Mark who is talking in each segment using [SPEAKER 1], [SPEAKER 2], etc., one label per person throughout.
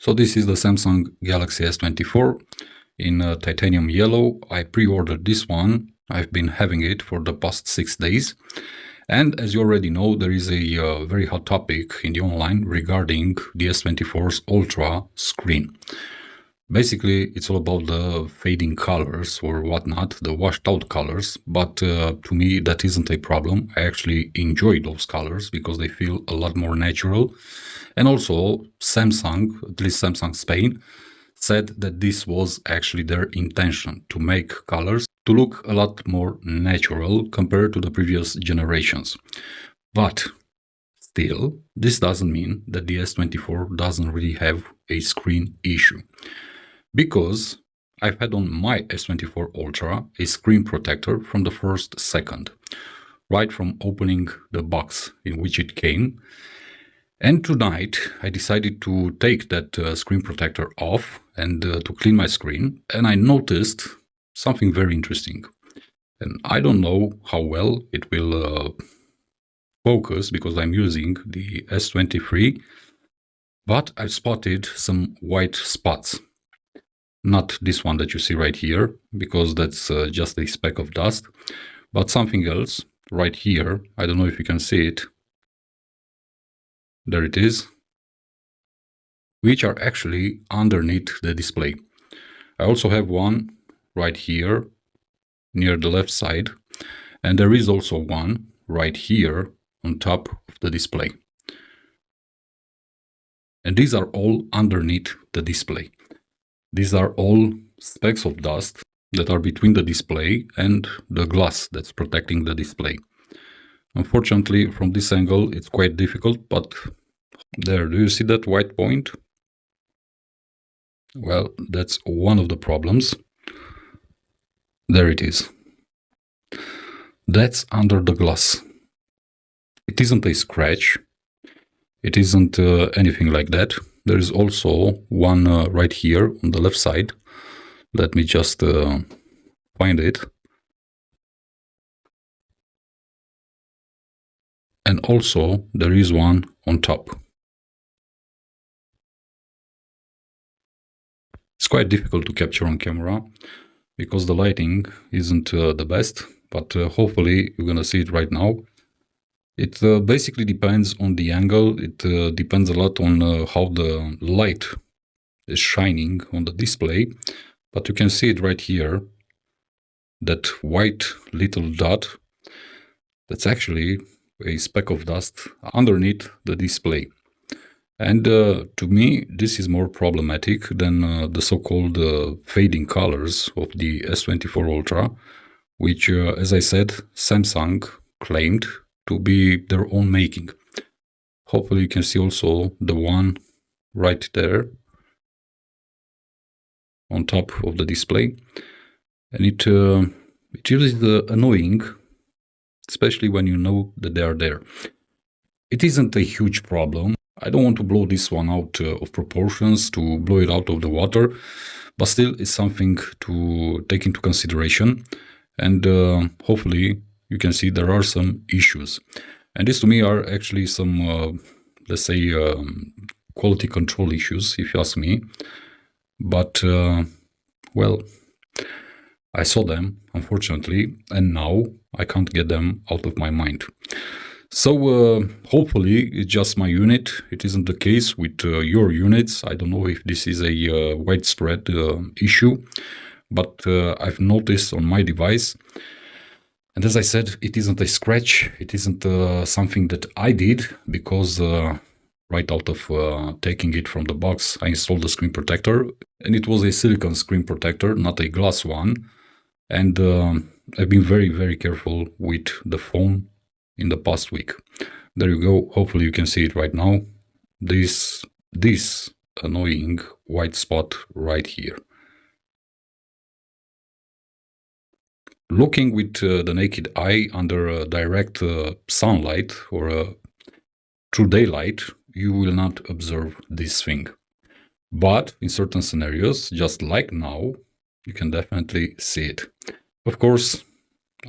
[SPEAKER 1] So this is the Samsung Galaxy S24 in titanium yellow. I pre-ordered this one. I've been having it for the past 6 days. And as you already know, there is a very hot topic in the online regarding the S24's Ultra screen. Basically, it's all about the fading colors or whatnot, the washed out colors, but to me that isn't a problem. I actually enjoy those colors because they feel a lot more natural. And also Samsung, at least Samsung Spain, said that this was actually their intention, to make colors to look a lot more natural compared to the previous generations. But still, this doesn't mean that the S24 doesn't really have a screen issue. Because I've had on my S24 Ultra a screen protector from the first second, right from opening the box in which it came. And tonight I decided to take that screen protector off and to clean my screen, and I noticed something very interesting. And I don't know how well it will focus because I'm using the S23, but I've spotted some white spots. Not this one that you see right here, because that's just a speck of dust, but something else right here. I don't know if you can see it. There it is, which are actually underneath the display. I also have one right here near the left side, and there is also one right here on top of the display. And these are all underneath the display. These are all specks of dust that are between the display and the glass that's protecting the display. Unfortunately, from this angle, it's quite difficult, but there, do you see that white point? Well, that's one of the problems. There it is. That's under the glass. It isn't a scratch. It isn't anything like that. There is also one right here on the left side. Let me just find it. And also there is one on top. It's quite difficult to capture on camera because the lighting isn't the best, but hopefully you're gonna see it right now. It basically depends on the angle. It depends a lot on how the light is shining on the display, but you can see it right here, that white little dot. That's actually a speck of dust underneath the display. And to me, this is more problematic than the so-called fading colors of the S24 Ultra, which, as I said, Samsung claimed to be their own making. Hopefully you can see also the one right there on top of the display. And it is annoying, especially when you know that they are there. It isn't a huge problem. I don't want to blow this one out of proportions, to blow it out of the water, but still it's something to take into consideration. And hopefully you can see there are some issues. And these to me are actually some, let's say, quality control issues, if you ask me. But, well, I saw them, unfortunately, and now I can't get them out of my mind. So hopefully it's just my unit. It isn't the case with your units. I don't know if this is a widespread issue, but I've noticed on my device. And as I said, it isn't a scratch. It isn't something that I did, because right out of taking it from the box, I installed the screen protector, and it was a silicone screen protector, not a glass one. And I've been very, very careful with the phone in the past week. There you go. Hopefully you can see it right now. This annoying white spot right here. Looking with the naked eye under direct sunlight or through daylight, you will not observe this thing. But in certain scenarios, just like now, you can definitely see it. Of course,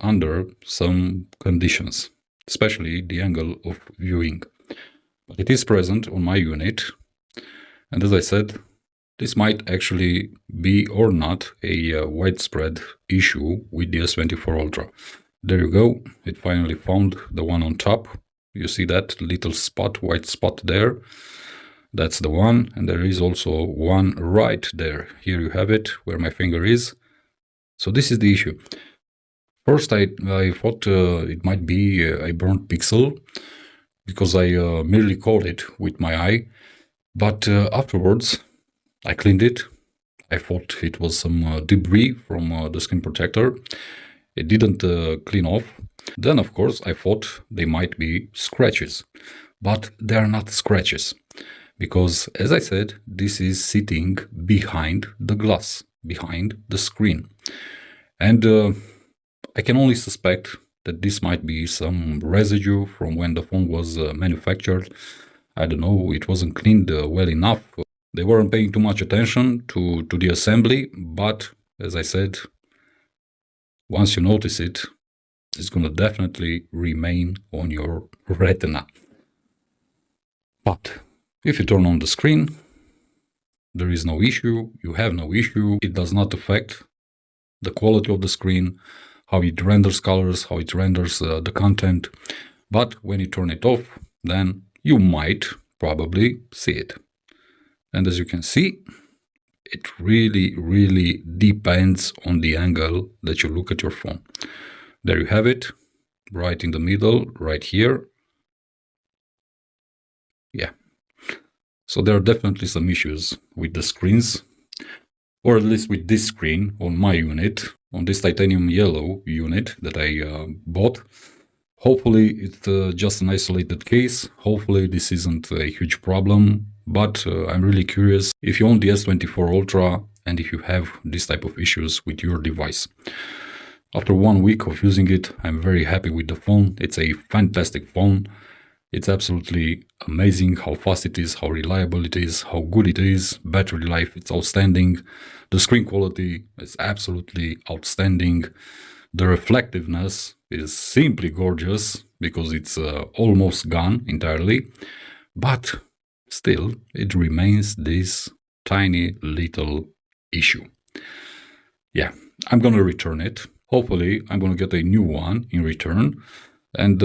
[SPEAKER 1] under some conditions, especially the angle of viewing. But it is present on my unit, and as I said, this might actually be or not a widespread issue with the S24 Ultra. There you go, it finally found the one on top. You see that little spot, white spot there? That's the one, and there is also one right there. Here you have it, where my finger is. So this is the issue. First, I thought it might be a burnt pixel, because I merely caught it with my eye. But afterwards, I cleaned it. I thought it was some debris from the screen protector. It didn't clean off. Then, of course, I thought they might be scratches. But they are not scratches. Because, as I said, this is sitting behind the glass, behind the screen. And I can only suspect that this might be some residue from when the phone was manufactured. I don't know, it wasn't cleaned well enough. They weren't paying too much attention to the assembly, but as I said, once you notice it, it's gonna definitely remain on your retina. But if you turn on the screen, there is no issue, you have no issue, it does not affect the quality of the screen, how it renders colors, how it renders the content. But when you turn it off, then you might probably see it. And as you can see, it really depends on the angle that you look at your phone. There you have it, right in the middle, right here. Yeah. So there are definitely some issues with the screens, or at least with this screen on my unit, on this titanium yellow unit that I bought. Hopefully it's just an isolated case. Hopefully this isn't a huge problem, but I'm really curious if you own the S24 Ultra and if you have this type of issues with your device. After 1 week of using it, I'm very happy with the phone. It's a fantastic phone. It's absolutely amazing how fast it is, how reliable it is, how good it is. Battery life, it's outstanding. The screen quality is absolutely outstanding. The reflectiveness is simply gorgeous because it's almost gone entirely. But still, it remains this tiny little issue. Yeah, I'm gonna return it. Hopefully, I'm gonna get a new one in return. And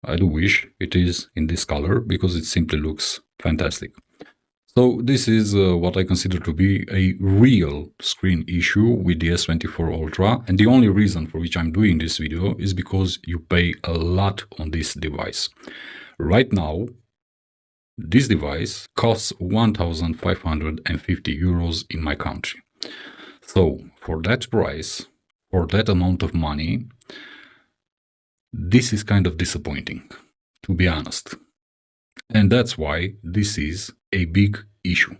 [SPEAKER 1] I do wish it is in this color because it simply looks fantastic. So this is what I consider to be a real screen issue with the S24 Ultra, and the only reason for which I'm doing this video is because you pay a lot on this device. Right now, this device costs 1,550 euros in my country. So for that price, for that amount of money, this is kind of disappointing, to be honest. And that's why this is a big issue,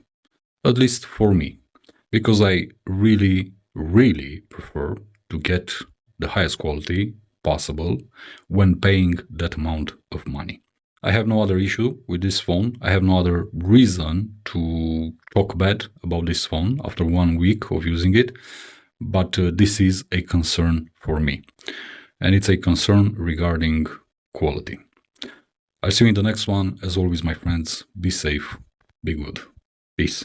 [SPEAKER 1] at least for me, because I really prefer to get the highest quality possible when paying that amount of money. I have no other issue with this phone. I have no other reason to talk bad about this phone after 1 week of using it, but this is a concern for me. And it's a concern regarding quality. I'll see you in the next one. As always, my friends, be safe, be good. Peace.